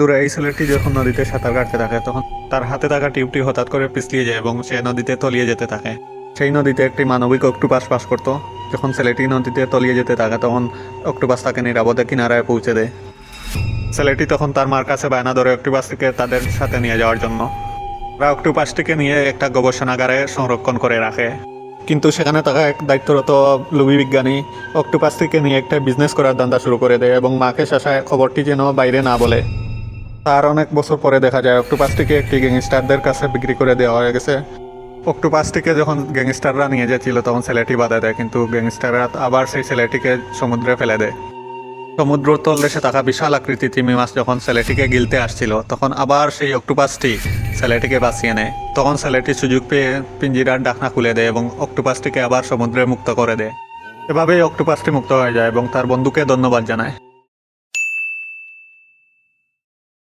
দূরে এই ছেলেটি যখন নদীতে সাঁতার কাটতে থাকে তখন তার হাতে থাকা টিউবটি হঠাৎ করে পিছলিয়ে যায় এবং সে নদীতে তলিয়ে যেতে থাকে। সেই নদীতে একটি মানবিক অক্টোপাস বাস করত। যখন ছেলেটি নদীতে তলিয়ে যেতে থাকে তখন অক্টোপাস তাকে নিরাপদে কিনারায় পৌঁছে দেয়। ছেলেটি তখন তার মার কাছে বায়না ধরে অক্টোপাসটিকে তাদের সাথে নিয়ে যাওয়ার জন্য। তারা অক্টোপাসটিকে নিয়ে একটা গবেষণাগারে সংরক্ষণ করে রাখে। কিন্তু সেখানে থাকা এক দায়িত্বরত লোভী বিজ্ঞানী অক্টোপাসটিকে নিয়ে একটা বিজনেস করার ধান্দা শুরু করে দেয় এবং মাকে শাসায় খবরটি যেন বাইরে না বলে। তার অনেক বছর পরে দেখা যায় অক্টোপাসটিকে একটি গ্যাংস্টারদের কাছে বিক্রি করে দেওয়া হয়ে গেছে। অক্টোপাসটিকে যখন গ্যাংস্টাররা নিয়ে যাচ্ছিল তখন ছেলেটি বাধা দেয়, কিন্তু গ্যাংস্টাররা আবার সেই ছেলেটিকে সমুদ্রে ফেলে দেয়। সমুদ্র তলদেশে থাকা বিশাল আকৃতি তিমি মাছ যখন ছেলেটিকে গিলতে আসছিল তখন আবার সেই অক্টোপাসটি ছেলেটিকে বাঁচিয়ে নেয়। তখন ছেলেটি সুযোগ পেয়ে পিঞ্জিরার ঢাকনা খুলে দেয় এবং অক্টোপাসটিকে আবার সমুদ্রে মুক্ত করে দেয়। এভাবেই অক্টোপাসটি মুক্ত হয়ে যায় এবং তার বন্ধুকে ধন্যবাদ জানায়।